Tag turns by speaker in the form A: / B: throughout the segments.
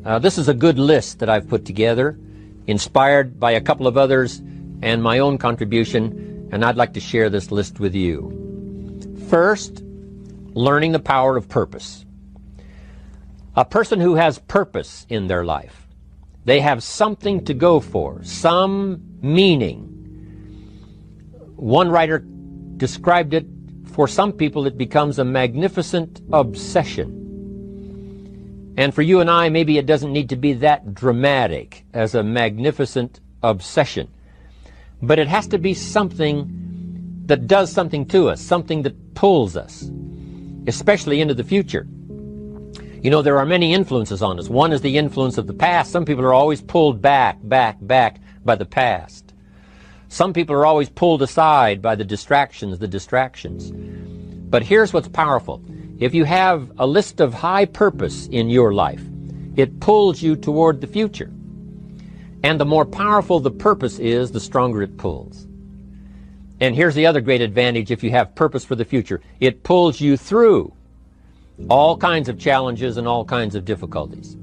A: This is a good list that I've put together, inspired by a couple of others and my own contribution, and I'd like to share this list with you. First, learning the power of purpose. A person who has purpose in their life, they have something to go for, some meaning. One writer described it, for some people it becomes a magnificent obsession. And for you and I, maybe it doesn't need to be that dramatic as a magnificent obsession. But it has to be something that does something to us, something that pulls us, especially into the future. You know, there are many influences on us. One is the influence of the past. Some people are always pulled back by the past. Some people are always pulled aside by the distractions. But here's what's powerful. If you have a list of high purpose in your life, it pulls you toward the future. And the more powerful the purpose is, the stronger it pulls. And here's the other great advantage if you have purpose for the future. It pulls you through all kinds of challenges and all kinds of difficulties.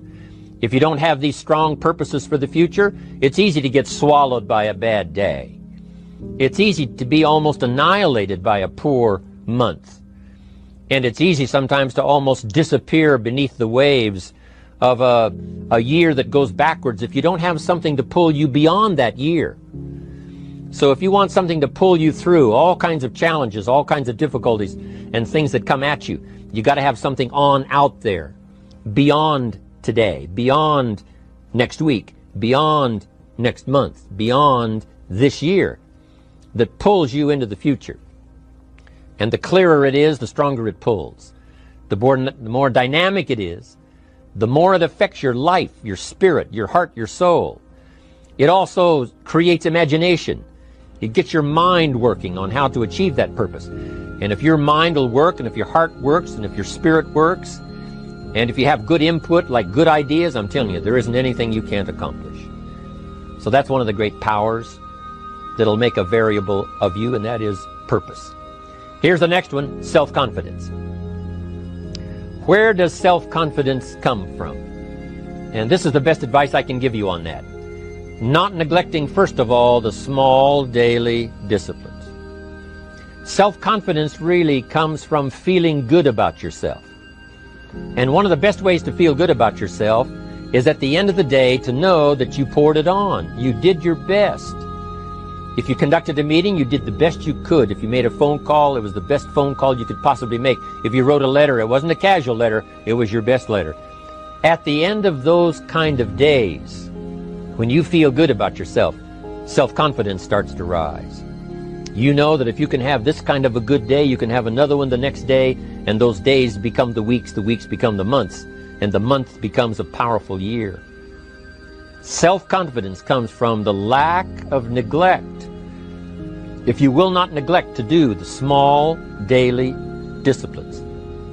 A: If you don't have these strong purposes for the future, it's easy to get swallowed by a bad day. It's easy to be almost annihilated by a poor month. And it's easy sometimes to almost disappear beneath the waves of a year that goes backwards if you don't have something to pull you beyond that year. So if you want something to pull you through all kinds of challenges, all kinds of difficulties and things that come at you, you got to have something on out there beyond today, beyond next week, beyond next month, beyond this year, that pulls you into the future. And the clearer it is, the stronger it pulls. The more dynamic it is, the more it affects your life, your spirit, your heart, your soul. It also creates imagination. It gets your mind working on how to achieve that purpose. And if your mind will work, and if your heart works, and if your spirit works, and if you have good input, like good ideas, I'm telling you, there isn't anything you can't accomplish. So that's one of the great powers that'll make a variable of you, and that is purpose. Here's the next one, self-confidence. Where does self-confidence come from? And this is the best advice I can give you on that. Not neglecting, first of all, the small daily disciplines. Self-confidence really comes from feeling good about yourself. And one of the best ways to feel good about yourself is at the end of the day to know that you poured it on. You did your best. If you conducted a meeting, you did the best you could. If you made a phone call, it was the best phone call you could possibly make. If you wrote a letter, it wasn't a casual letter, it was your best letter. At the end of those kind of days, when you feel good about yourself, self-confidence starts to rise. You know that if you can have this kind of a good day, you can have another one the next day, and those days become the weeks become the months, and the month becomes a powerful year. Self-confidence comes from the lack of neglect. If you will not neglect to do the small daily disciplines,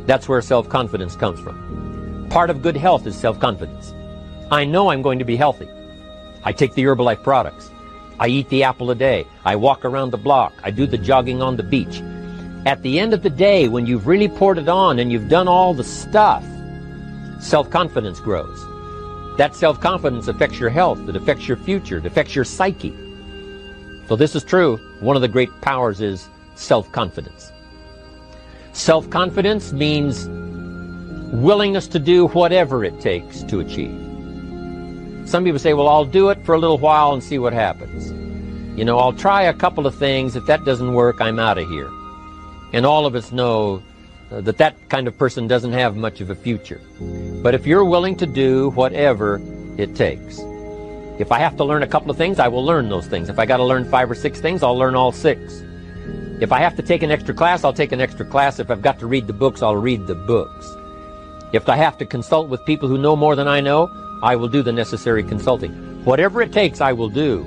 A: that's where self-confidence comes from. Part of good health is self-confidence. I know I'm going to be healthy. I take the Herbalife products. I eat the apple a day. I walk around the block. I do the jogging on the beach. At the end of the day, when you've really poured it on and you've done all the stuff, self-confidence grows. That self-confidence affects your health. It affects your future. It affects your psyche. So this is true. One of the great powers is self-confidence. Self-confidence means willingness to do whatever it takes to achieve. Some people say, well, I'll do it for a little while and see what happens. You know, I'll try a couple of things. If that doesn't work, I'm out of here. And all of us know that that kind of person doesn't have much of a future. But if you're willing to do whatever it takes, if I have to learn a couple of things, I will learn those things. If I got to learn 5 or 6 things, I'll learn all 6. If I have to take an extra class, I'll take an extra class. If I've got to read the books, I'll read the books. If I have to consult with people who know more than I know, I will do the necessary consulting. Whatever it takes, I will do.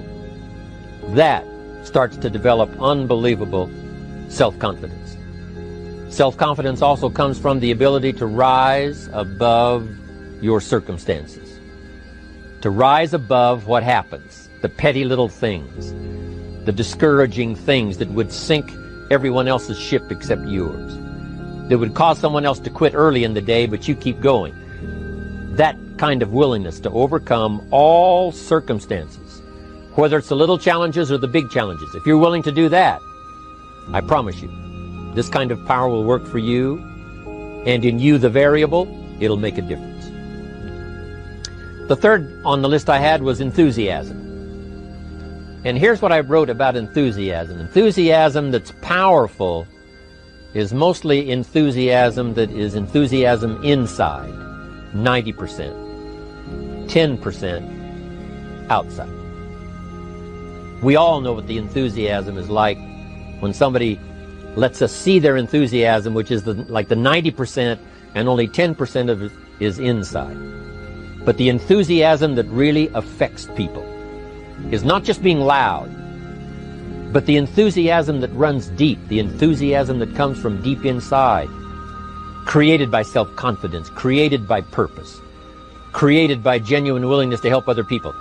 A: That starts to develop unbelievable self-confidence. Self-confidence also comes from the ability to rise above your circumstances. To rise above what happens, the petty little things, the discouraging things that would sink everyone else's ship except yours, that would cause someone else to quit early in the day, but you keep going. That kind of willingness to overcome all circumstances, whether it's the little challenges or the big challenges, if you're willing to do that, I promise you, this kind of power will work for you, and in you, the variable, it'll make a difference. The third on the list I had was enthusiasm. And here's what I wrote about enthusiasm. Enthusiasm that's powerful is mostly enthusiasm that is enthusiasm inside, 90%, 10% outside. We all know what the enthusiasm is like when somebody lets us see their enthusiasm, which is like the 90%, and only 10% of it is inside. But the enthusiasm that really affects people is not just being loud, but the enthusiasm that runs deep, the enthusiasm that comes from deep inside, created by self-confidence, created by purpose, created by genuine willingness to help other people.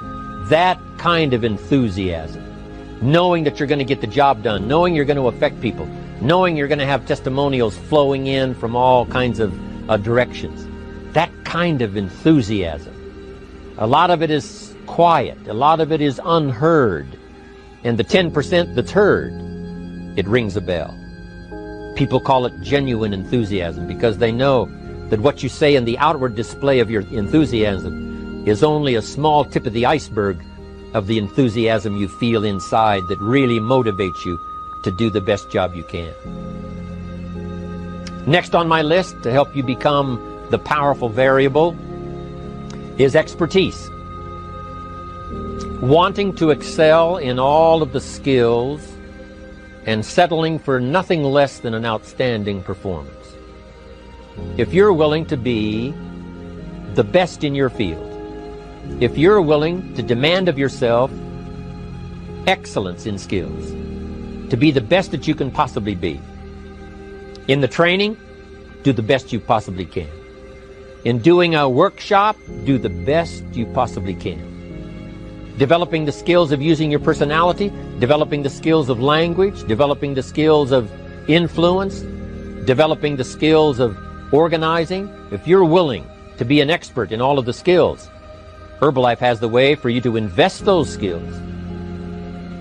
A: That kind of enthusiasm, knowing that you're going to get the job done, knowing you're going to affect people, knowing you're going to have testimonials flowing in from all kinds of directions. That kind of enthusiasm. A lot of it is quiet. A lot of it is unheard. And the 10% that's heard, it rings a bell. People call it genuine enthusiasm because they know that what you say in the outward display of your enthusiasm is only a small tip of the iceberg of the enthusiasm you feel inside that really motivates you to do the best job you can. Next on my list to help you become the powerful variable is expertise. Wanting to excel in all of the skills and settling for nothing less than an outstanding performance. If you're willing to be the best in your field, if you're willing to demand of yourself excellence in skills, to be the best that you can possibly be. In the training, do the best you possibly can. In doing a workshop, do the best you possibly can. Developing the skills of using your personality, developing the skills of language, developing the skills of influence, developing the skills of organizing. If you're willing to be an expert in all of the skills, Herbalife has the way for you to invest those skills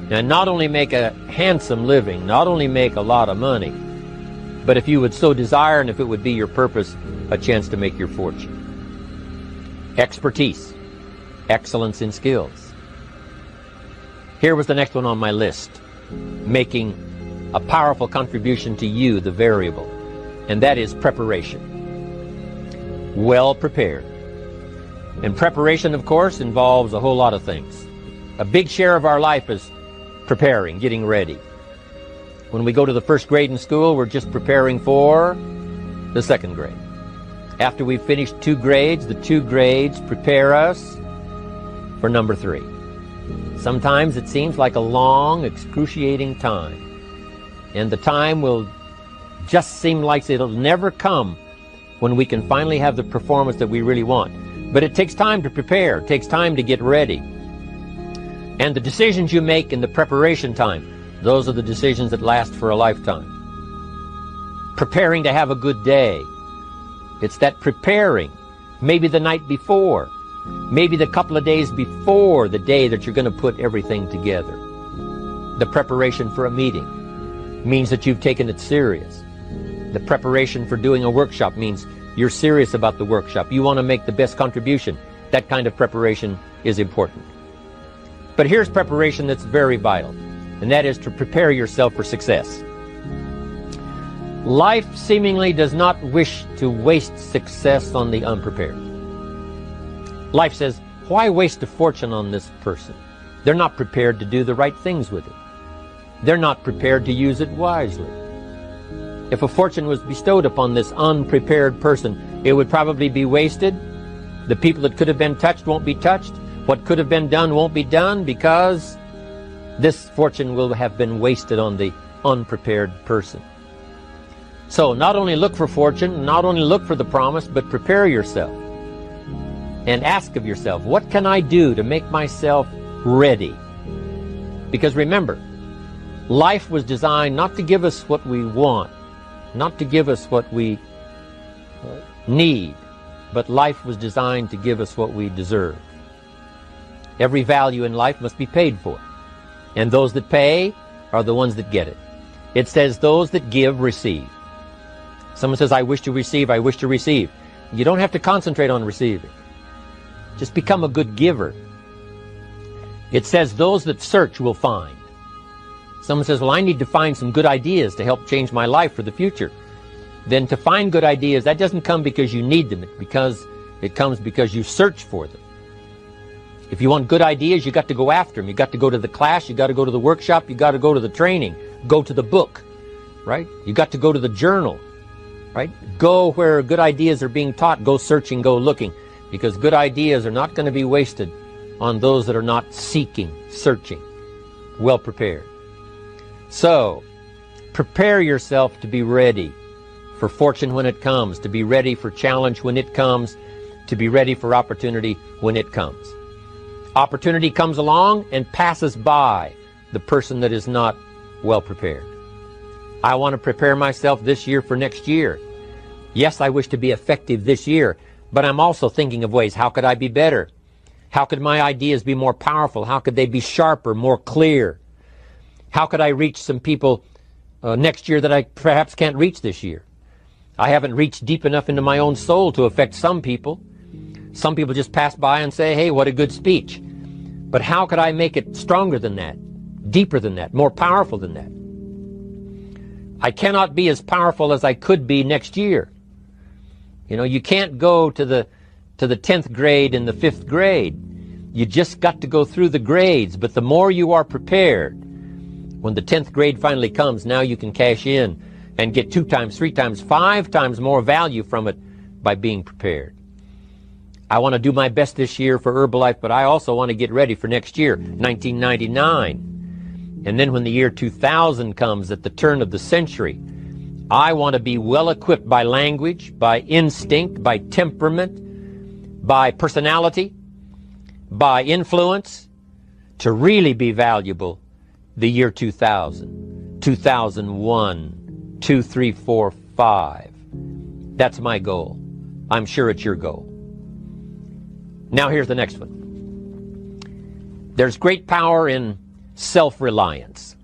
A: and not only make a handsome living, not only make a lot of money, but if you would so desire and if it would be your purpose, a chance to make your fortune. Expertise, excellence in skills. Here was the next one on my list, making a powerful contribution to you, the variable, and that is preparation. Well prepared. And preparation, of course, involves a whole lot of things. A big share of our life is preparing, getting ready. When we go to the first grade in school, we're just preparing for the second grade. After we've finished 2 grades, the 2 grades prepare us for number 3. Sometimes it seems like a long, excruciating time. And the time will just seem like it'll never come when we can finally have the performance that we really want. But it takes time to prepare. It takes time to get ready. And the decisions you make in the preparation time, those are the decisions that last for a lifetime. Preparing to have a good day. It's that preparing, maybe the night before, maybe the couple of days before the day that you're going to put everything together. The preparation for a meeting means that you've taken it serious. The preparation for doing a workshop means you're serious about the workshop. You want to make the best contribution. That kind of preparation is important. But here's preparation that's very vital, and that is to prepare yourself for success. Life seemingly does not wish to waste success on the unprepared. Life says, why waste a fortune on this person? They're not prepared to do the right things with it. They're not prepared to use it wisely. If a fortune was bestowed upon this unprepared person, it would probably be wasted. The people that could have been touched won't be touched. What could have been done won't be done because this fortune will have been wasted on the unprepared person. So not only look for fortune, not only look for the promise, but prepare yourself and ask of yourself, what can I do to make myself ready? Because remember, life was designed not to give us what we want, not to give us what we need, but life was designed to give us what we deserve. Every value in life must be paid for, and those that pay are the ones that get it. It says those that give receive. Someone says, I wish to receive, I wish to receive. You don't have to concentrate on receiving. Just become a good giver. It says those that search will find. Someone says, well, I need to find some good ideas to help change my life for the future. Then to find good ideas, that doesn't come because you need them. It comes because you search for them. If you want good ideas, you got to go after them. You got to go to the class, you got to go to the workshop, you got to go to the training, go to the book, right? You got to go to the journal, right? Go where good ideas are being taught. Go searching, go looking, because good ideas are not going to be wasted on those that are not seeking, searching, well prepared. So, prepare yourself to be ready for fortune when it comes, to be ready for challenge when it comes, to be ready for opportunity when it comes. Opportunity comes along and passes by the person that is not well prepared. I want to prepare myself this year for next year. Yes, I wish to be effective this year, but I'm also thinking of ways, how could I be better? How could my ideas be more powerful? How could they be sharper, more clear? How could I reach some people next year that I perhaps can't reach this year? I haven't reached deep enough into my own soul to affect some people. Some people just pass by and say, hey, what a good speech. But how could I make it stronger than that, deeper than that, more powerful than that? I cannot be as powerful as I could be next year. You know, you can't go to the 10th grade in the 5th grade. You just got to go through the grades. But the more you are prepared, when the 10th grade finally comes, now you can cash in and get 2 times, 3 times, 5 times more value from it by being prepared. I want to do my best this year for Herbalife, but I also want to get ready for next year, 1999. And then when the year 2000 comes at the turn of the century, I want to be well equipped by language, by instinct, by temperament, by personality, by influence, to really be valuable the year 2000, 2001, 2, 3, 4, 5. That's my goal. I'm sure it's your goal. Now here's the next one. There's great power in self-reliance.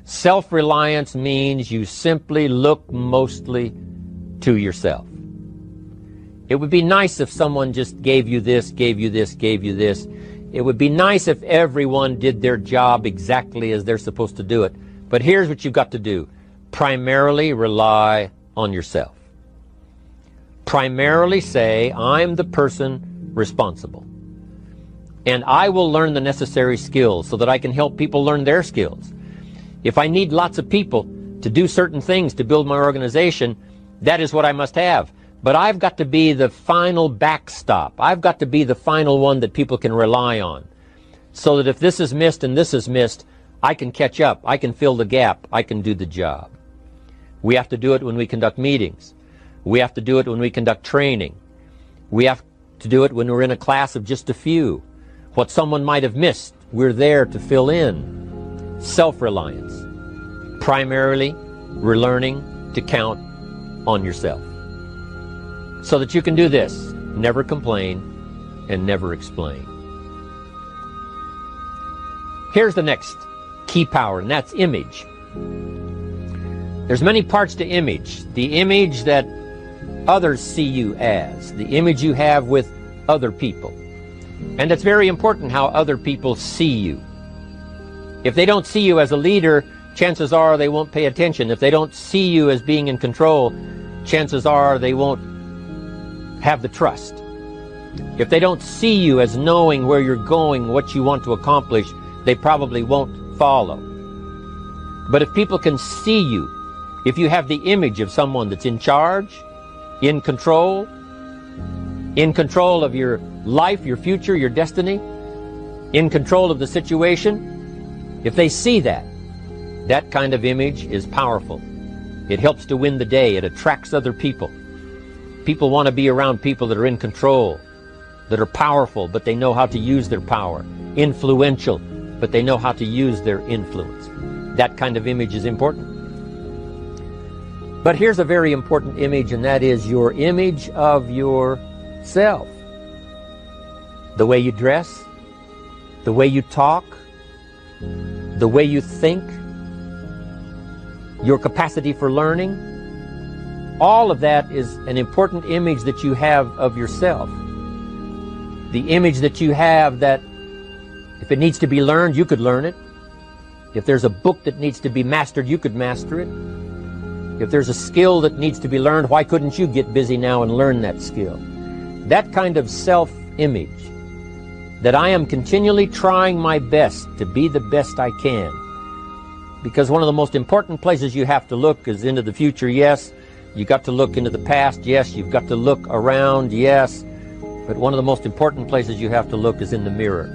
A: Self-reliance means you simply look mostly to yourself. It would be nice if someone just gave you this, gave you this, gave you this. It would be nice if everyone did their job exactly as they're supposed to do it. But here's what you've got to do. Primarily rely on yourself. Primarily say, I'm the person responsible. And I will learn the necessary skills so that I can help people learn their skills. If I need lots of people to do certain things to build my organization, that is what I must have. But I've got to be the final backstop. I've got to be the final one that people can rely on. So that if this is missed and this is missed, I can catch up. I can fill the gap. I can do the job. We have to do it when we conduct meetings. We have to do it when we conduct training. We have to do it when we're in a class of just a few. What someone might have missed, we're there to fill in. Self-reliance. Primarily, we're learning to count on yourself. So that you can do this. Never complain and never explain. Here's the next key power, and that's image. There's many parts to image. The image that others see you as. The image you have with other people. And it's very important how other people see you. If they don't see you as a leader, chances are they won't pay attention. If they don't see you as being in control, chances are they won't have the trust. If they don't see you as knowing where you're going, what you want to accomplish, they probably won't follow. But if people can see you, if you have the image of someone that's in charge, in control of your life, your future, your destiny, in control of the situation, if they see that, that kind of image is powerful. It helps to win the day. It attracts other people. People want to be around people that are in control, that are powerful, but they know how to use their power. Influential, but they know how to use their influence. That kind of image is important. But here's a very important image, and that is your image of your itself. The way you dress, the way you talk, the way you think, your capacity for learning, all of that is an important image that you have of yourself. The image that you have that if it needs to be learned, you could learn it. If there's a book that needs to be mastered, you could master it. If there's a skill that needs to be learned, why couldn't you get busy now and learn that skill? That kind of self-image, that I am continually trying my best to be the best I can. Because one of the most important places you have to look is into the future, yes. You got to look into the past, yes. You've got to look around, yes. But one of the most important places you have to look is in the mirror.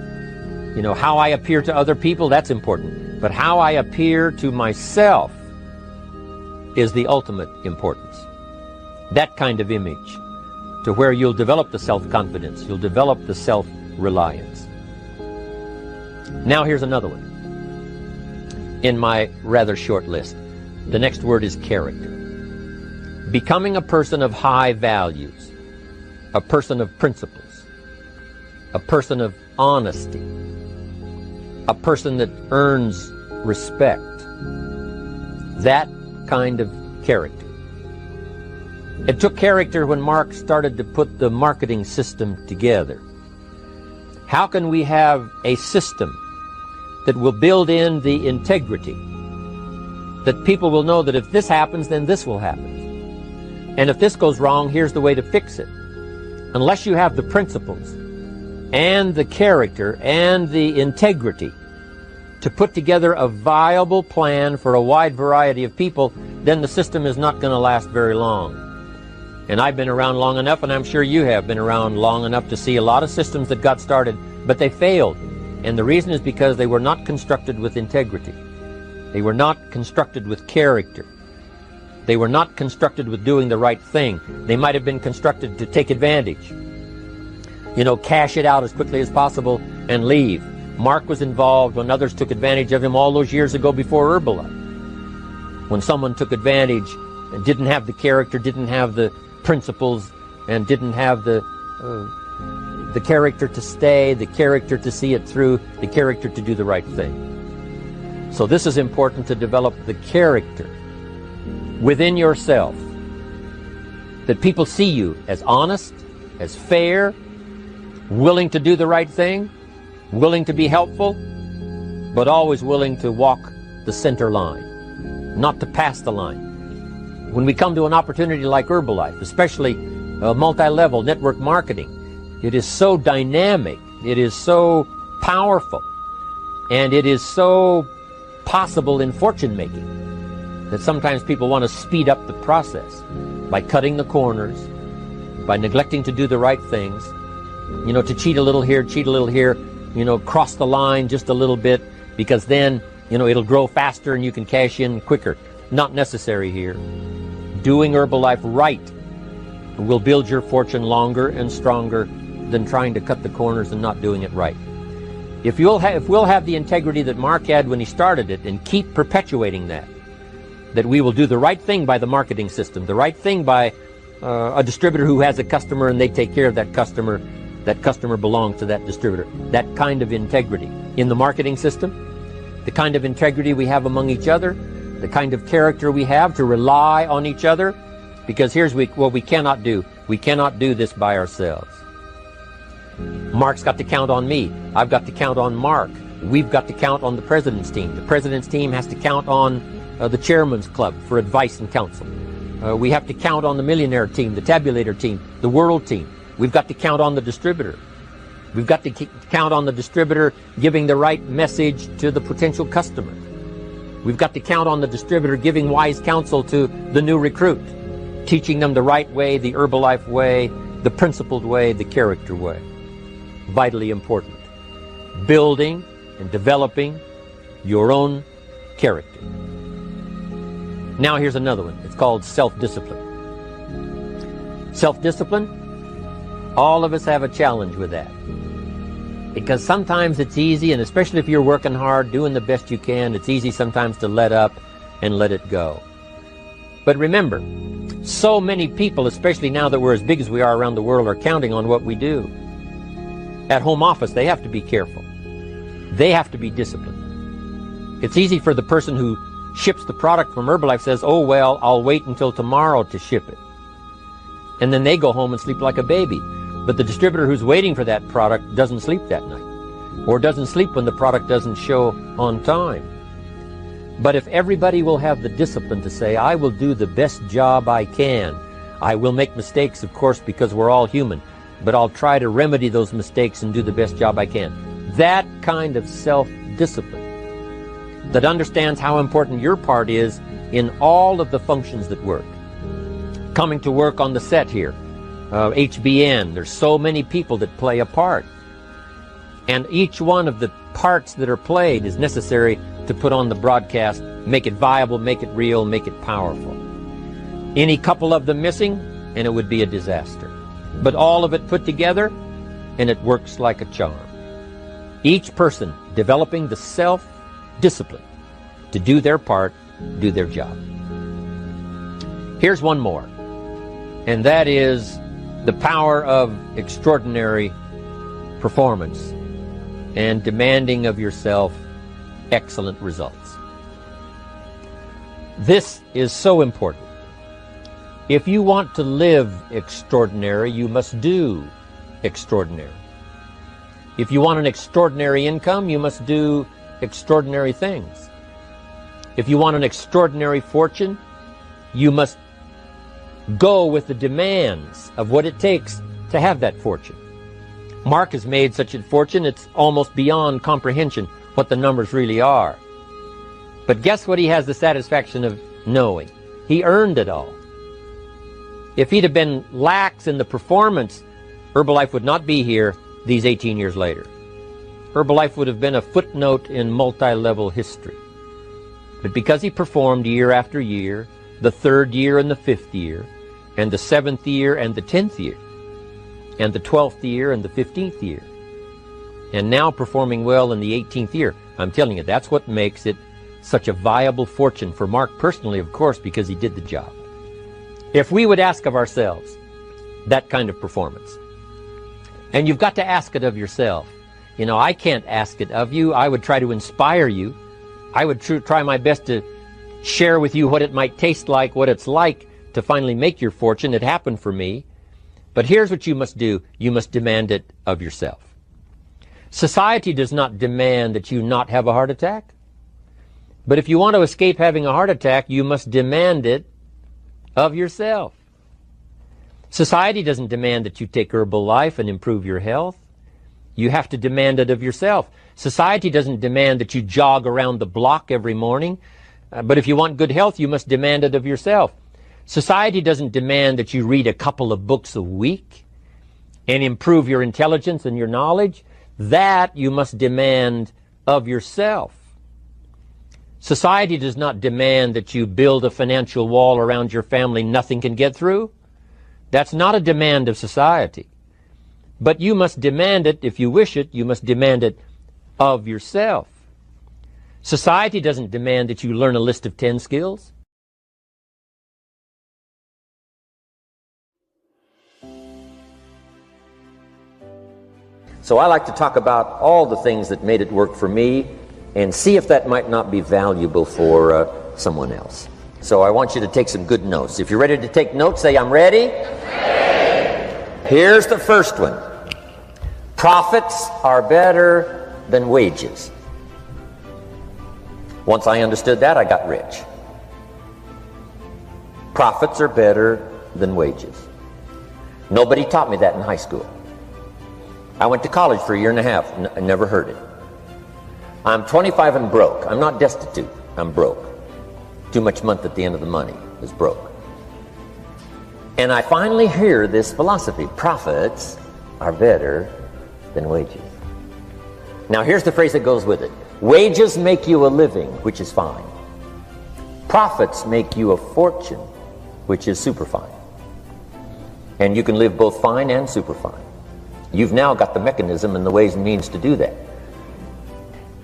A: You know, how I appear to other people, that's important. But how I appear to myself is the ultimate importance. That kind of image, to where you'll develop the self-confidence, you'll develop the self-reliance. Now here's another one in my rather short list. The next word is character. Becoming a person of high values, a person of principles, a person of honesty, a person that earns respect. That kind of character. It took character when Mark started to put the marketing system together. How can we have a system that will build in the integrity, that people will know that if this happens, then this will happen, and if this goes wrong, here's the way to fix it? Unless you have the principles and the character and the integrity to put together a viable plan for a wide variety of people, then the system is not going to last very long. And I've been around long enough, and I'm sure you have been around long enough to see a lot of systems that got started, but they failed. And the reason is because they were not constructed with integrity. They were not constructed with character. They were not constructed with doing the right thing. They might have been constructed to take advantage. You know, cash it out as quickly as possible and leave. Mark was involved when others took advantage of him all those years ago before Herbalife. When someone took advantage and didn't have the character, didn't have the principles, and didn't have the character to stay, the character to see it through, the character to do the right thing. So this is important, to develop the character within yourself, that people see you as honest, as fair, willing to do the right thing, willing to be helpful, but always willing to walk the center line, not to pass the line. When we come to an opportunity like Herbalife, especially multi-level network marketing, it is so dynamic, it is so powerful, and it is so possible in fortune making that sometimes people want to speed up the process by cutting the corners, by neglecting to do the right things, you know, to cheat a little here, you know, cross the line just a little bit, because then, you know, it'll grow faster and you can cash in quicker. Not necessary here. Doing Herbalife right will build your fortune longer and stronger than trying to cut the corners and not doing it right. If we'll have the integrity that Mark had when he started it, and keep perpetuating that we will do the right thing by the marketing system, the right thing by a distributor who has a customer and they take care of that customer belongs to that distributor. That kind of integrity in the marketing system, the kind of integrity we have among each other, the kind of character we have to rely on each other, because here's what we cannot do. We cannot do this by ourselves. Mark's got to count on me. I've got to count on Mark. We've got to count on the president's team. The president's team has to count on the chairman's club for advice and counsel. We have to count on the millionaire team, the tabulator team, the world team. We've got to count on the distributor. We've got to count on the distributor giving the right message to the potential customer. We've got to count on the distributor giving wise counsel to the new recruit, teaching them the right way, the Herbalife way, the principled way, the character way. Vitally important. Building and developing your own character. Now here's another one. It's called self-discipline. Self-discipline, all of us have a challenge with that. Because sometimes it's easy, and especially if you're working hard, doing the best you can, it's easy sometimes to let up and let it go. But remember, so many people, especially now that we're as big as we are around the world, are counting on what we do. At home office, they have to be careful. They have to be disciplined. It's easy for the person who ships the product from Herbalife says, oh, well, I'll wait until tomorrow to ship it. And then they go home and sleep like a baby. But the distributor who's waiting for that product doesn't sleep that night, or doesn't sleep when the product doesn't show on time. But if everybody will have the discipline to say, I will do the best job I can. I will make mistakes, of course, because we're all human, but I'll try to remedy those mistakes and do the best job I can. That kind of self-discipline that understands how important your part is in all of the functions that work. Coming to work on the set here, HBN, there's so many people that play a part. And each one of the parts that are played is necessary to put on the broadcast, make it viable, make it real, make it powerful. Any couple of them missing, and it would be a disaster. But all of it put together, and it works like a charm. Each person developing the self-discipline to do their part, do their job. Here's one more, and that is the power of extraordinary performance and demanding of yourself excellent results. This is so important. If you want to live extraordinary, you must do extraordinary. If you want an extraordinary income, you must do extraordinary things. If you want an extraordinary fortune, you must go with the demands of what it takes to have that fortune. Mark has made such a fortune, it's almost beyond comprehension what the numbers really are. But guess what he has the satisfaction of knowing? He earned it all. If he'd have been lax in the performance, Herbalife would not be here these 18 years later. Herbalife would have been a footnote in multi-level history. But because he performed year after year, the 3rd year and the 5th year, and the 7th year and the 10th year, and the 12th year and the 15th year, and now performing well in the 18th year, I'm telling you, that's what makes it such a viable fortune for Mark personally, of course, because he did the job. If we would ask of ourselves that kind of performance, and you've got to ask it of yourself. You know, I can't ask it of you. I would try to inspire you. I would try my best to share with you what it might taste like, what it's like to finally make your fortune. It happened for me. But here's what you must do. You must demand it of yourself. Society does not demand that you not have a heart attack. But if you want to escape having a heart attack, you must demand it of yourself. Society doesn't demand that you take Herbalife and improve your health. You have to demand it of yourself. Society doesn't demand that you jog around the block every morning. But if you want good health, you must demand it of yourself. Society doesn't demand that you read a couple of books a week and improve your intelligence and your knowledge. That you must demand of yourself. Society does not demand that you build a financial wall around your family nothing can get through. That's not a demand of society. But you must demand it, if you wish it, you must demand it of yourself. Society doesn't demand that you learn a list of 10 skills. So I like to talk about all the things that made it work for me and see if that might not be valuable for someone else. So I want you to take some good notes. If you're ready to take notes, say, I'm ready. Ready. Here's the first one. Profits are better than wages. Once I understood that, I got rich. Profits are better than wages. Nobody taught me that in high school. I went to college for a year and a half. I never heard it. I'm 25 and broke. I'm not destitute. I'm broke. Too much month at the end of the money is broke. And I finally hear this philosophy. Profits are better than wages. Now here's the phrase that goes with it. Wages make you a living, which is fine. Profits make you a fortune, which is super fine. And you can live both fine and super fine. You've now got the mechanism and the ways and means to do that.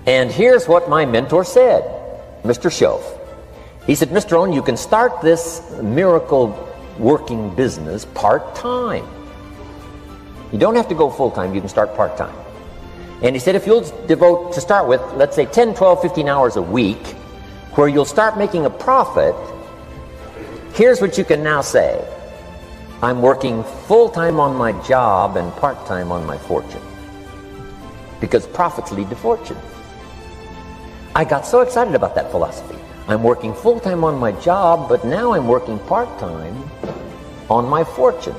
A: And here's what my mentor said, Mr. Schoaf. He said, Mr. Rohn, you can start this miracle working business part-time. You don't have to go full-time, you can start part-time. And he said, if you'll devote, to start with, let's say 10, 12, 15 hours a week, where you'll start making a profit, here's what you can now say. I'm working full-time on my job and part-time on my fortune. Because profits lead to fortune. I got so excited about that philosophy. I'm working full-time on my job, but now I'm working part-time on my fortune.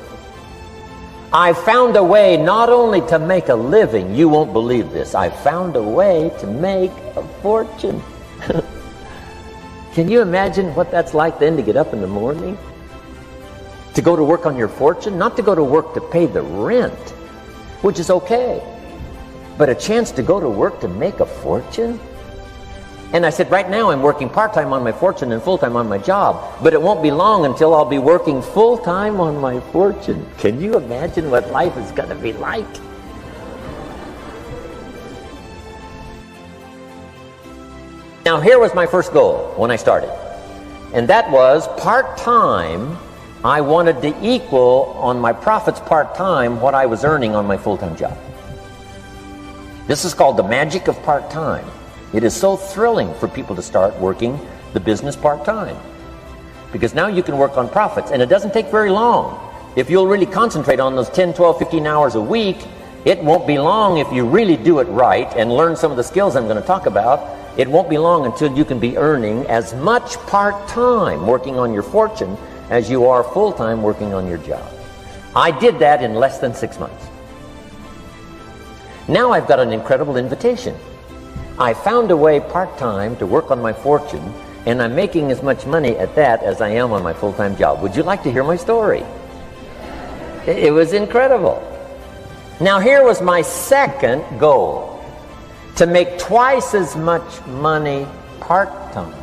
A: I found a way not only to make a living, you won't believe this, I found a way to make a fortune. Can you imagine what that's like then to get up in the morning? To go to work on your fortune? Not to go to work to pay the rent, which is okay, but a chance to go to work to make a fortune? And I said, right now I'm working part-time on my fortune and full-time on my job, but it won't be long until I'll be working full-time on my fortune. Can you imagine what life is going to be like? Now here was my first goal when I started, and that was part-time. I wanted to equal on my profits part-time what I was earning on my full-time job. This is called the magic of part-time. It is so thrilling for people to start working the business part-time, because now you can work on profits, and it doesn't take very long. If you'll really concentrate on those 10, 12, 15 hours a week, it won't be long if you really do it right and learn some of the skills I'm going to talk about. It won't be long until you can be earning as much part-time working on your fortune as you are full-time working on your job. I did that in less than 6 months. Now I've got an incredible invitation. I found a way part-time to work on my fortune, and I'm making as much money at that as I am on my full-time job. Would you like to hear my story? It was incredible. Now here was my second goal, to make twice as much money part-time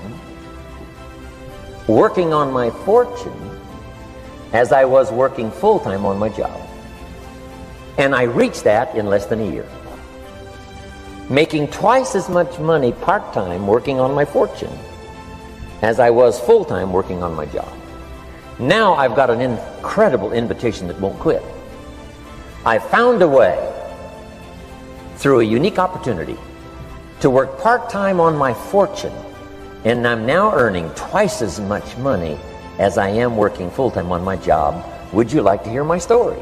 A: working on my fortune as I was working full-time on my job. And I reached that in less than a year. Making twice as much money part-time working on my fortune as I was full-time working on my job. Now I've got an incredible invitation that won't quit. I found a way, through a unique opportunity, to work part-time on my fortune, and I'm now earning twice as much money as I am working full-time on my job. Would you like to hear my story?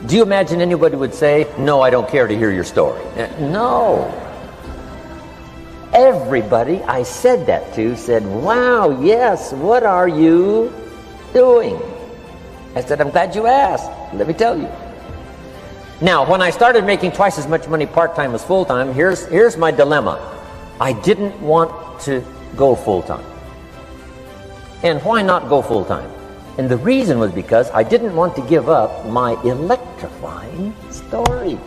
A: Do you imagine anybody would say, no, I don't care to hear your story? No. Everybody I said that to said, wow, yes, what are you doing? I said, I'm glad you asked. Let me tell you. Now, when I started making twice as much money part-time as full-time, here's my dilemma. I didn't want to go full-time. And why not go full-time? And the reason was because I didn't want to give up my electrifying story.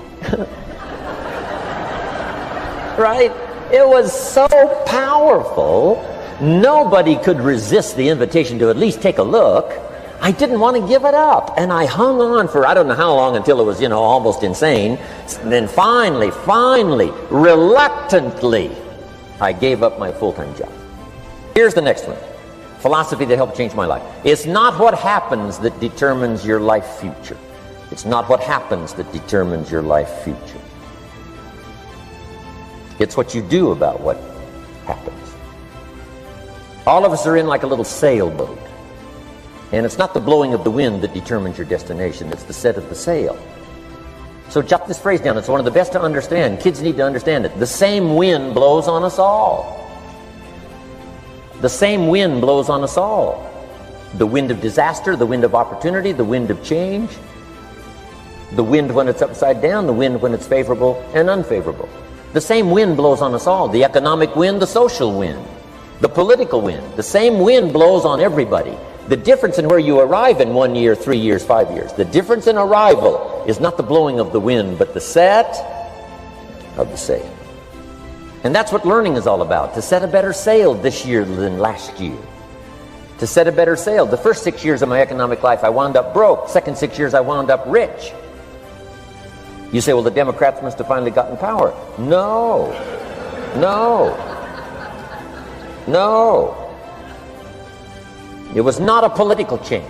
A: Right? It was so powerful, nobody could resist the invitation to at least take a look. I didn't want to give it up, and I hung on for I don't know how long until it was, almost insane. And then finally, reluctantly, I gave up my full-time job. Here's the next one. Philosophy that helped change my life. It's not what happens that determines your life future. It's not what happens that determines your life future. It's what you do about what happens. All of us are in like a little sailboat. And it's not the blowing of the wind that determines your destination. It's the set of the sail. So jot this phrase down. It's one of the best to understand. Kids need to understand it. The same wind blows on us all. The same wind blows on us all. The wind of disaster, the wind of opportunity, the wind of change. The wind when it's upside down, the wind when it's favorable and unfavorable. The same wind blows on us all. The economic wind, the social wind, the political wind. The same wind blows on everybody. The difference in where you arrive in 1 year, 3 years, 5 years, the difference in arrival is not the blowing of the wind, but the set of the sail. And that's what learning is all about, to set a better sail this year than last year. To set a better sail. The first 6 years of my economic life, I wound up broke. Second 6 years, I wound up rich. You say, well, the Democrats must have finally gotten power. No. No. It was not a political change.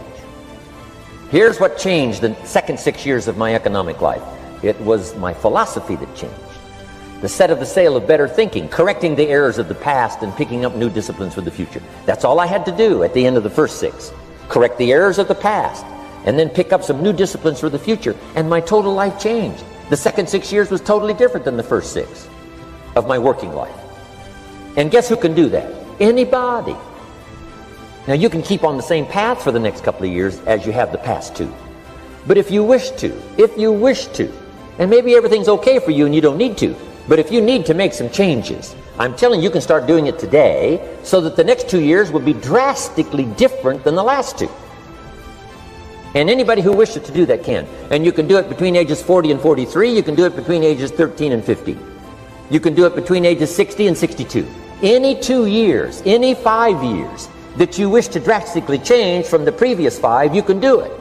A: Here's what changed the second 6 years of my economic life. It was my philosophy that changed. The set of the sail of better thinking, correcting the errors of the past and picking up new disciplines for the future. That's all I had to do at the end of the first 6. Correct the errors of the past and then pick up some new disciplines for the future. And my total life changed. The second 6 years was totally different than the first 6 of my working life. And guess who can do that? Anybody. Now you can keep on the same path for the next couple of years as you have the past 2. But if you wish to, and maybe everything's okay for you and you don't need to, but if you need to make some changes, I'm telling you, you can start doing it today so that the next 2 years will be drastically different than the last 2. And anybody who wishes to do that can. And you can do it between ages 40 and 43. You can do it between ages 13 and 15. You can do it between ages 60 and 62. Any 2 years, any 5 years that you wish to drastically change from the previous 5, you can do it.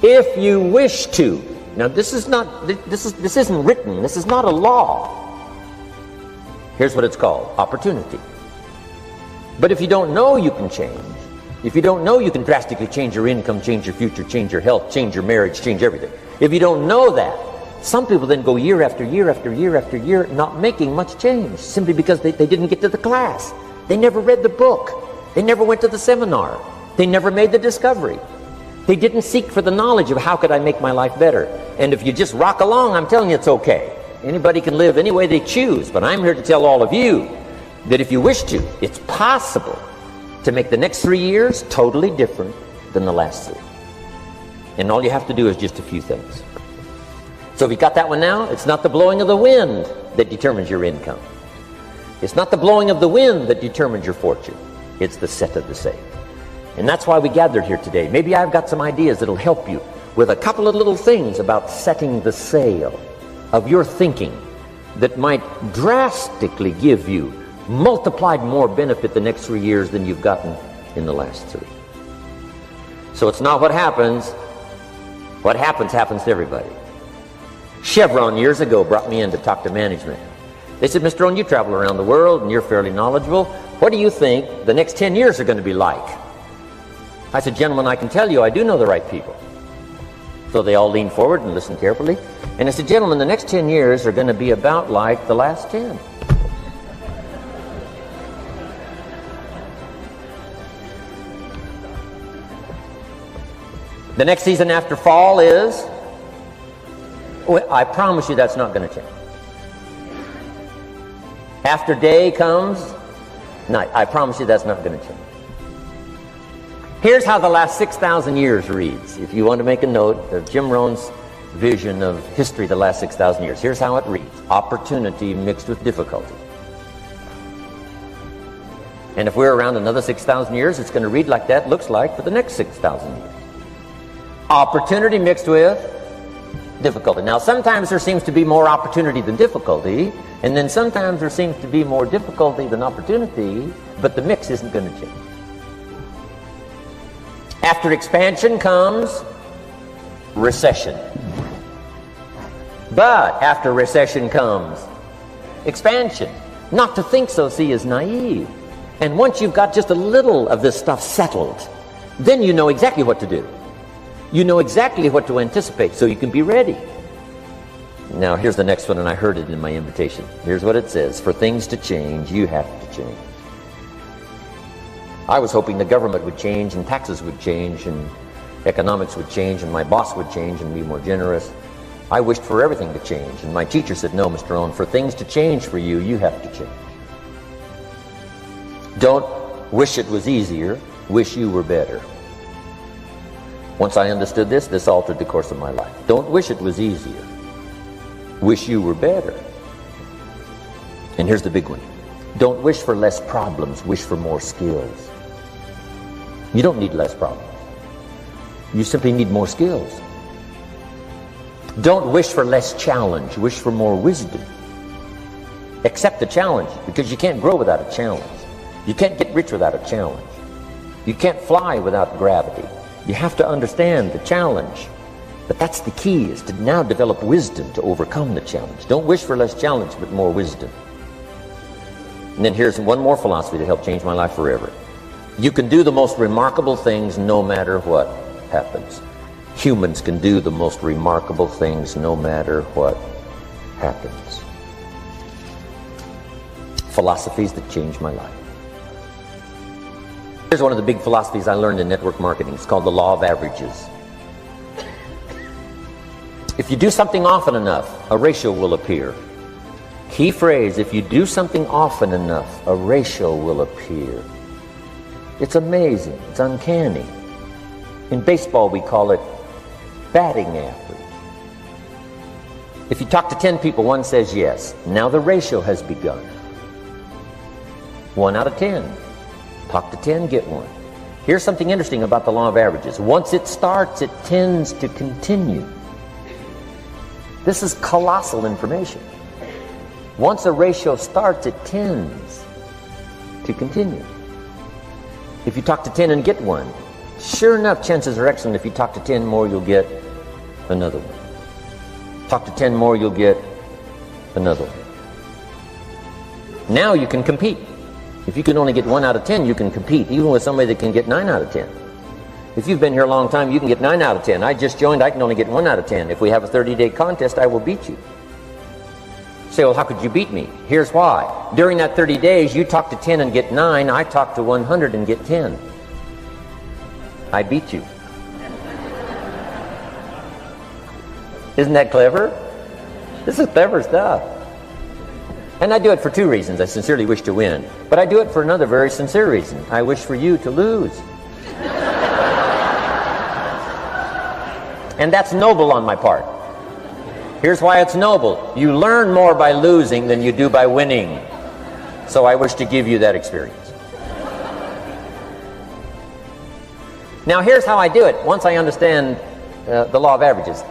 A: If you wish to. Now this isn't written. This is not a law. Here's what it's called: opportunity. But if you don't know you can change, if you don't know you can drastically change your income, change your future, change your health, change your marriage, change everything, if you don't know that, some people then go year after year after year after year not making much change simply because they didn't get to the class. They never read the book. They never went to the seminar. They never made the discovery. They didn't seek for the knowledge of how could I make my life better. And if you just rock along, I'm telling you it's okay. Anybody can live any way they choose, but I'm here to tell all of you that if you wish to, it's possible to make the next 3 years totally different than the last 3. And all you have to do is just a few things. So if you got that one now, it's not the blowing of the wind that determines your income. It's not the blowing of the wind that determines your fortune. It's the set of the sail. And that's why we gathered here today. Maybe I've got some ideas that'll help you with a couple of little things about setting the sail of your thinking that might drastically give you multiplied more benefit the next 3 years than you've gotten in the last 3. So it's not what happens. What happens to everybody. Chevron years ago brought me in to talk to management. They said, Mr. Rohn, you travel around the world and you're fairly knowledgeable. What do you think the next 10 years are going to be like? I said, gentlemen, I can tell you I do know the right people. So they all leaned forward and listened carefully. And I said, gentlemen, the next 10 years are going to be about like the last 10. The next season after fall is, I promise you that's not going to change. After day comes night. I promise you that's not going to change. Here's how the last 6,000 years reads. If you want to make a note of Jim Rohn's vision of history the last 6,000 years, here's how it reads. Opportunity mixed with difficulty. And if we're around another 6,000 years, it's going to read like that looks like for the next 6,000 years. Opportunity mixed with difficulty. Now, sometimes there seems to be more opportunity than difficulty, and then sometimes there seems to be more difficulty than opportunity, but the mix isn't going to change. After expansion comes recession. But after recession comes expansion. Not to think so, see, is naive. And once you've got just a little of this stuff settled, then you know exactly what to do. You know exactly what to anticipate, so you can be ready. Now, here's the next one, and I heard it in my invitation. Here's what it says. For things to change, you have to change. I was hoping the government would change, and taxes would change, and economics would change, and my boss would change and be more generous. I wished for everything to change, and my teacher said, no, Mr. Rohn, for things to change for you, you have to change. Don't wish it was easier, wish you were better. Once I understood this, this altered the course of my life. Don't wish it was easier. Wish you were better. And here's the big one. Don't wish for less problems. Wish for more skills. You don't need less problems. You simply need more skills. Don't wish for less challenge. Wish for more wisdom. Accept the challenge, because you can't grow without a challenge. You can't get rich without a challenge. You can't fly without gravity. You have to understand the challenge. But that's the key, is to now develop wisdom to overcome the challenge. Don't wish for less challenge, but more wisdom. And then here's one more philosophy that helped change my life forever. You can do the most remarkable things no matter what happens. Humans can do the most remarkable things no matter what happens. Philosophies that changed my life. Here's one of the big philosophies I learned in network marketing. It's called the law of averages. If you do something often enough, a ratio will appear. Key phrase, if you do something often enough, a ratio will appear. It's amazing. It's uncanny. In baseball, we call it batting average. If you talk to 10 people, one says yes. Now the ratio has begun. 1 out of 10. Talk to 10, get 1. Here's something interesting about the law of averages. Once it starts, it tends to continue. This is colossal information. Once a ratio starts, it tends to continue. If you talk to 10 and get 1, sure enough, chances are excellent. If you talk to 10 more, you'll get another one. Talk to 10 more, you'll get another one. Now you can compete. If you can only get 1 out of 10, you can compete, even with somebody that can get 9 out of 10. If you've been here a long time, you can get 9 out of 10. I just joined, I can only get 1 out of 10. If we have a 30-day contest, I will beat you. Say, well, how could you beat me? Here's why. During that 30 days, you talk to 10 and get 9. I talk to 100 and get 10. I beat you. Isn't that clever? This is clever stuff. And I do it for 2 reasons. I sincerely wish to win. But I do it for another very sincere reason. I wish for you to lose. And that's noble on my part. Here's why it's noble. You learn more by losing than you do by winning. So I wish to give you that experience. Now here's how I do it once I understand the law of averages.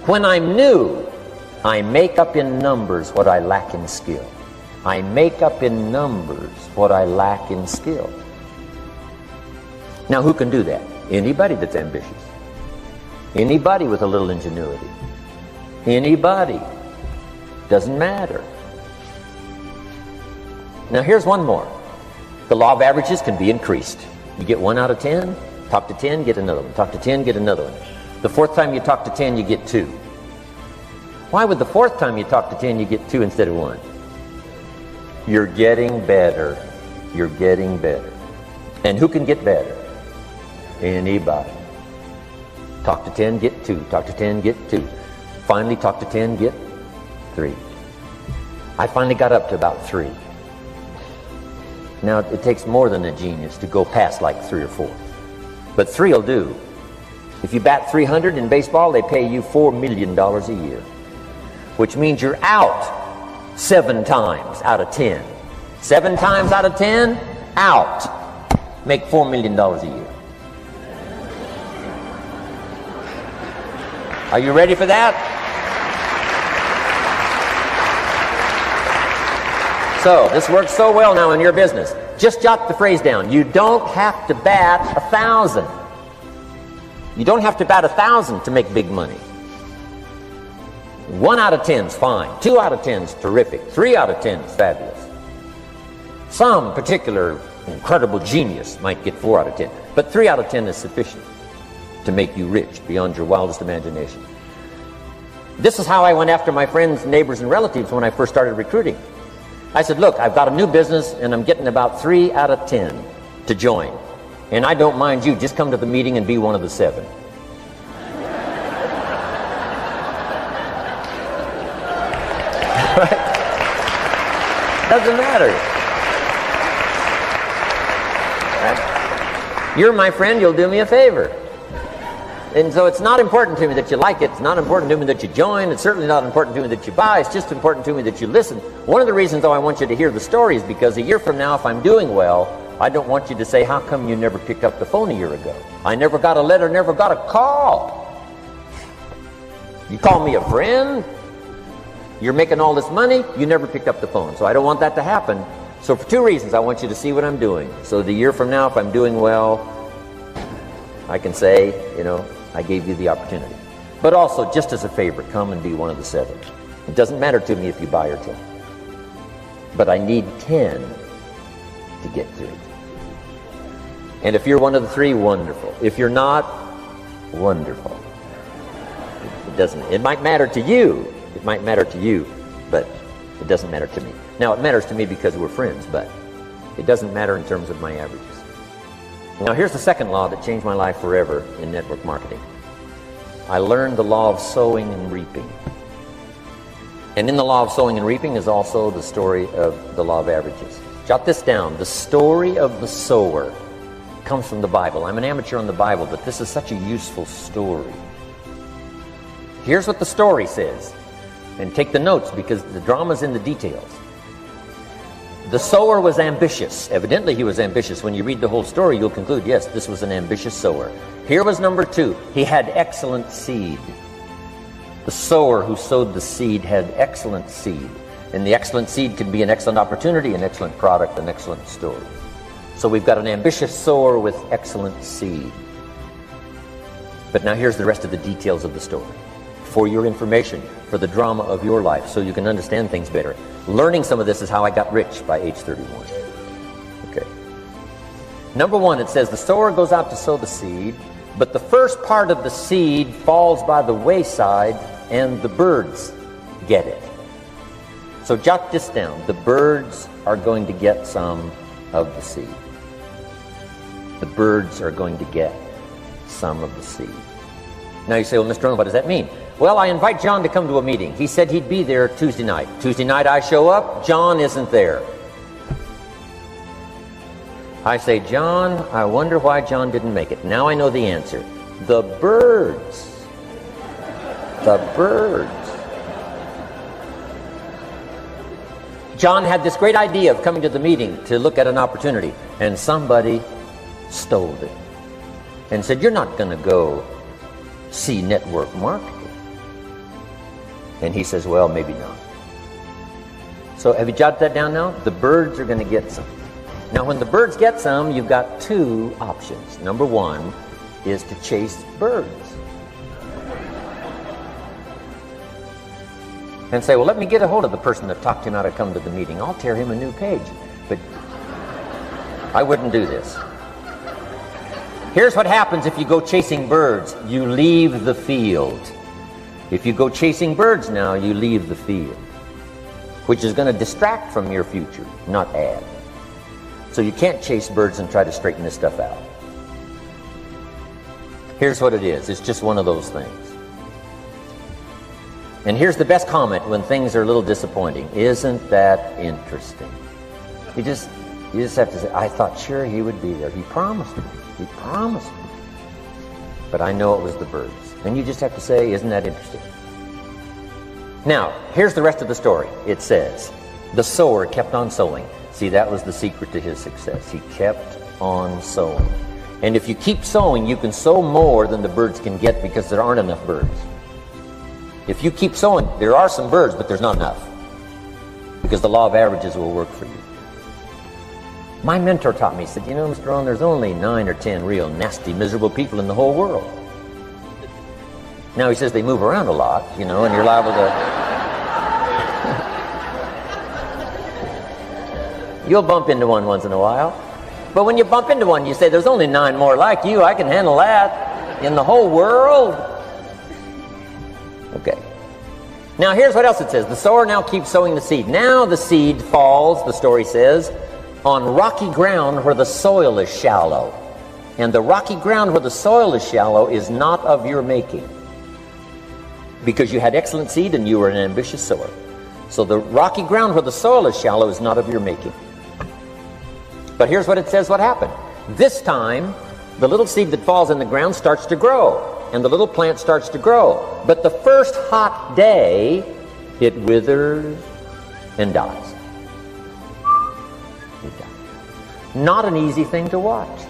A: When I'm new, I make up in numbers what I lack in skill. I make up in numbers what I lack in skill. Now who can do that? Anybody that's ambitious. Anybody with a little ingenuity. Anybody. Doesn't matter. Now here's one more. The law of averages can be increased. You get 1 out of 10, talk to 10, get another one. Talk to 10, get another one. The 4th time you talk to 10, you get 2. Why would the 4th time you talk to 10, you get 2 instead of 1? You're getting better. You're getting better. And who can get better? Anybody. Talk to 10, get 2. Talk to 10, get 2. Finally, talk to 10, get 3. I finally got up to about 3. Now, it takes more than a genius to go past like 3 or 4. But 3 will do. If you bat 300 in baseball, they pay you $4 million a year. Which means you're out 7 times out of 10. 7 times out of 10, out. Make $4 million a year. Are you ready for that? So, this works so well now in your business. Just jot the phrase down. You don't have to bat 1,000. You don't have to bat 1,000 to make big money. 1 out of 10 is fine. 2 out of 10 is terrific. 3 out of 10 is fabulous. Some particular incredible genius might get 4 out of 10. But 3 out of 10 is sufficient to make you rich beyond your wildest imagination. This is how I went after my friends, neighbors, and relatives when I first started recruiting. I said, look, I've got a new business and I'm getting about 3 out of 10 to join. And I don't mind you, just come to the meeting and be one of the 7. Right? Doesn't matter. Right? You're my friend, you'll do me a favor. And so it's not important to me that you like it. It's not important to me that you join. It's certainly not important to me that you buy. It's just important to me that you listen. One of the reasons, though, I want you to hear the story is because a year from now, if I'm doing well, I don't want you to say, how come you never picked up the phone a year ago? I never got a letter, never got a call. You call me a friend? You're making all this money? You never picked up the phone. So I don't want that to happen. So for 2 reasons, I want you to see what I'm doing. So the year from now, if I'm doing well, I can say, you know, I gave you the opportunity. But also, just as a favor, come and be one of the 7. It doesn't matter to me if you buy or 10. But I need 10 to get through it. And if you're one of the three, wonderful. If you're not, wonderful. It might matter to you. It might matter to you, but it doesn't matter to me. Now, it matters to me because we're friends, but it doesn't matter in terms of my averages. Now, here's the second law that changed my life forever in network marketing. I learned the law of sowing and reaping. And in the law of sowing and reaping is also the story of the law of averages. Jot this down. The story of the sower comes from the Bible. I'm an amateur on the Bible, but this is such a useful story. Here's what the story says. And take the notes because the drama's in the details. The sower was ambitious. Evidently he was ambitious. When you read the whole story, you'll conclude, yes, this was an ambitious sower. Here was number two. He had excellent seed. The sower who sowed the seed had excellent seed. And the excellent seed can be an excellent opportunity, an excellent product, an excellent story. So we've got an ambitious sower with excellent seed. But now here's the rest of the details of the story. For your information, for the drama of your life, so you can understand things better. Learning some of this is how I got rich by age 31. Okay. Number one, it says the sower goes out to sow the seed, but the first part of the seed falls by the wayside and the birds get it. So jot this down. The birds are going to get some of the seed. The birds are going to get some of the seed. Now you say, well, Mr. Rohn, what does that mean? Well, I invite John to come to a meeting. He said he'd be there Tuesday night. Tuesday night I show up, John isn't there. I say, John, I wonder why John didn't make it. Now I know the answer. The birds. The birds. John had this great idea of coming to the meeting to look at an opportunity, and somebody stole it and said, you're not going to go see network marketing. And he says, well, maybe not. So have you jotted that down now? The birds are going to get some. Now when the birds get some, you've got two options. Number one is to chase birds. And say, well, let me get a hold of the person that talked him out of coming to the meeting. I'll tear him a new page. But I wouldn't do this. Here's what happens if you go chasing birds. You leave the field. If you go chasing birds now, you leave the field, which is going to distract from your future, not add. So you can't chase birds and try to straighten this stuff out. Here's what it is. It's just one of those things. And here's the best comment when things are a little disappointing. Isn't that interesting? You just have to say, I thought sure he would be there. He promised me. He promised me. But I know it was the birds. And you just have to say, isn't that interesting? Now, here's the rest of the story. It says, the sower kept on sowing. See, that was the secret to his success. He kept on sowing. And if you keep sowing, you can sow more than the birds can get because there aren't enough birds. If you keep sowing, there are some birds, but there's not enough. Because the law of averages will work for you. My mentor taught me, he said, you know, Mr. Rohn, there's only 9 or 10 real nasty, miserable people in the whole world. Now he says they move around a lot, you know, and you're liable to... You'll bump into one once in a while. But when you bump into one, you say, there's only 9 more like you. I can handle that in the whole world. Okay. Now here's what else it says. The sower now keeps sowing the seed. Now the seed falls, the story says, on rocky ground where the soil is shallow. And the rocky ground where the soil is shallow is not of your making. Because you had excellent seed and you were an ambitious sower. So the rocky ground where the soil is shallow is not of your making. But here's what it says what happened. This time, the little seed that falls in the ground starts to grow. And the little plant starts to grow. But the first hot day, it withers and dies. It dies. Not an easy thing to watch.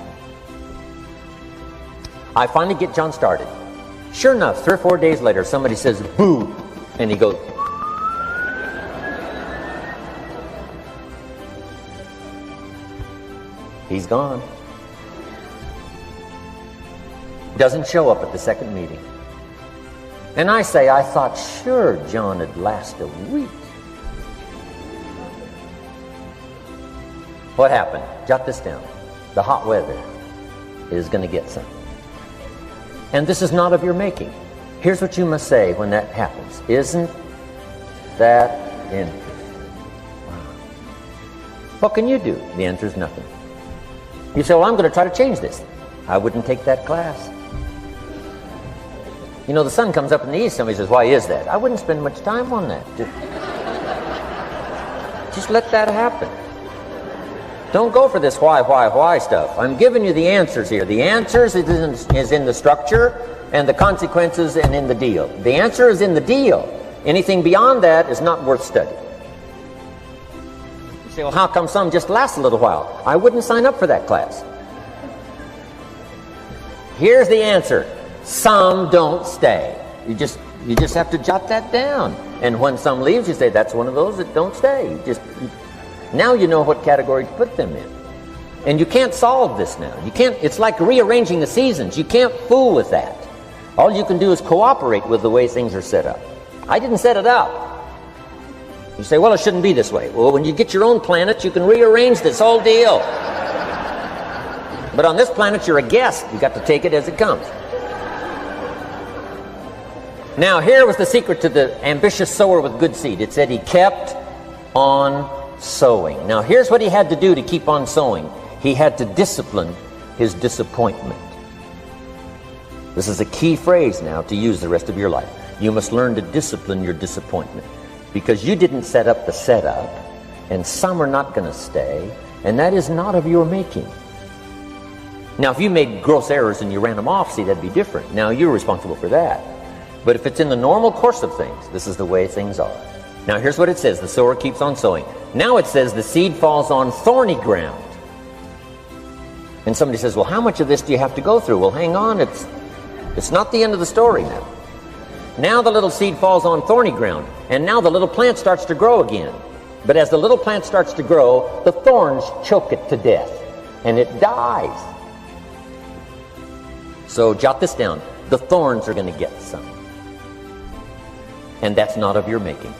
A: I finally get John started. Sure enough, 3 or 4 days later, somebody says, boo, and he goes, he's gone. Doesn't show up at the second meeting. And I say, I thought sure John would last a week. What happened? Jot this down. The hot weather is going to get some. And this is not of your making. Here's what you must say when that happens. Isn't that interesting? What can you do? The answer is nothing. You say, well, I'm going to try to change this. I wouldn't take that class. You know, the sun comes up in the east. Somebody says, why is that? I wouldn't spend much time on that. Just let that happen. Don't go for this why stuff. I'm giving you the answers here. The answers is in the structure, and the consequences and in the deal. The answer is in the deal. Anything beyond that is not worth studying. You say, well, how come some just last a little while? I wouldn't sign up for that class. Here's the answer. Some don't stay. You just have to jot that down. And when some leaves, you say, that's one of those that don't stay. Now you know what category to put them in. And you can't solve this now. You can't. It's like rearranging the seasons. You can't fool with that. All you can do is cooperate with the way things are set up. I didn't set it up. You say, well, it shouldn't be this way. Well, when you get your own planet, you can rearrange this whole deal. But on this planet, you're a guest. You got to take it as it comes. Now, here was the secret to the ambitious sower with good seed. It said he kept on sowing. Now, here's what he had to do to keep on sowing. He had to discipline his disappointment. This is a key phrase now to use the rest of your life. You must learn to discipline your disappointment, because you didn't set up the setup, and some are not going to stay, and that is not of your making. Now, if you made gross errors and you ran them off, see, that'd be different. Now, you're responsible for that. But if it's in the normal course of things, this is the way things are. Now, here's what it says. The sower keeps on sowing. Now it says the seed falls on thorny ground. And somebody says, well, how much of this do you have to go through? Well, hang on. It's not the end of the story now. Now the little seed falls on thorny ground. And now the little plant starts to grow again. But as the little plant starts to grow, the thorns choke it to death. And it dies. So jot this down. The thorns are going to get some. And that's not of your making.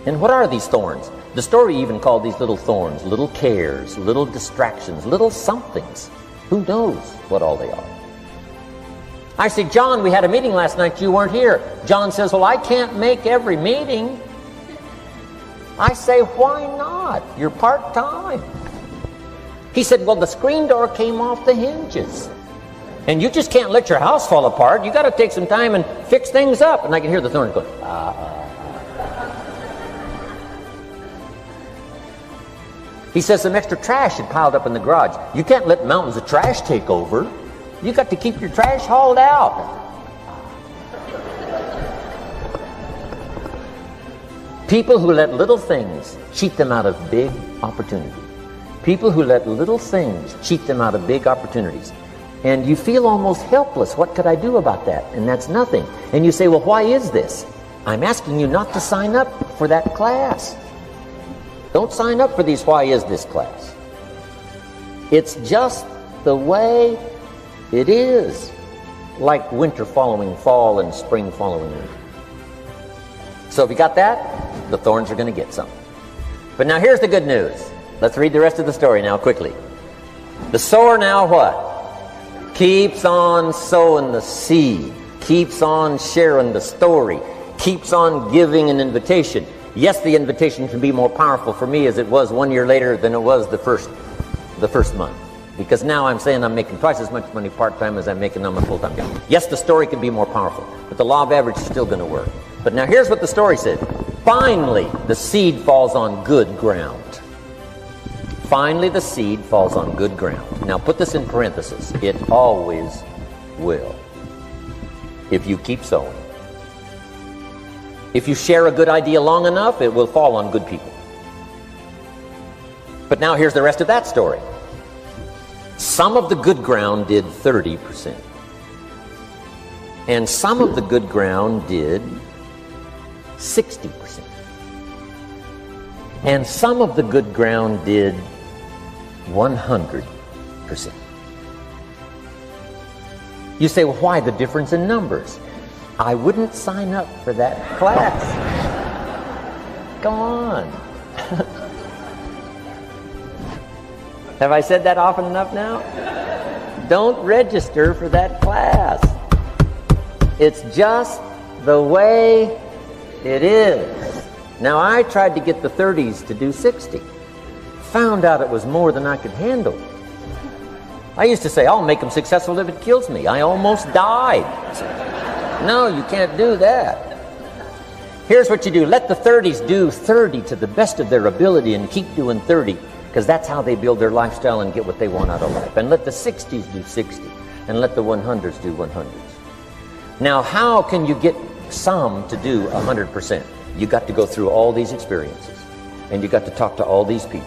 A: And what are these thorns? The story even called these little thorns, little cares, little distractions, little somethings. Who knows what all they are? I say, John, we had a meeting last night, you weren't here. John says, well, I can't make every meeting. I say, why not? You're part-time. He said, well, the screen door came off the hinges. And you just can't let your house fall apart. You got to take some time and fix things up. And I can hear the thorns going, He says some extra trash had piled up in the garage. You can't let mountains of trash take over. You got to keep your trash hauled out. People who let little things cheat them out of big opportunities. People who let little things cheat them out of big opportunities. And you feel almost helpless. What could I do about that? And that's nothing. And you say, well, why is this? I'm asking you not to sign up for that class. Don't sign up for these why is this class. It's just the way it is. Like winter following fall and spring following winter. So if you got that, the thorns are going to get some. But now here's the good news. Let's read the rest of the story now quickly. The sower now what? Keeps on sowing the seed, keeps on sharing the story, keeps on giving an invitation. Yes, the invitation can be more powerful for me as it was 1 year later than it was the first month. Because now I'm saying I'm making twice as much money part-time as I'm making on my full-time job. Yes, the story can be more powerful, but the law of average is still going to work. But now here's what the story said. Finally, the seed falls on good ground. Finally, the seed falls on good ground. Now put this in parentheses. It always will. If you keep sowing. If you share a good idea long enough, it will fall on good people. But now here's the rest of that story. Some of the good ground did 30%. And some of the good ground did 60%. And some of the good ground did 100%. You say, well, why the difference in numbers? I wouldn't sign up for that class. Go on. Have I said that often enough now? Don't register for that class. It's just the way it is. Now, I tried to get the 30s to do 60. Found out it was more than I could handle. I used to say, I'll make them successful if it kills me. I almost died. No, you can't do that. Here's what you do. Let the 30s do 30 to the best of their ability and keep doing 30, because that's how they build their lifestyle and get what they want out of life. And let the 60s do 60, and let the 100s do 100s. Now, how can you get some to do 100%? You got to go through all these experiences, and you got to talk to all these people.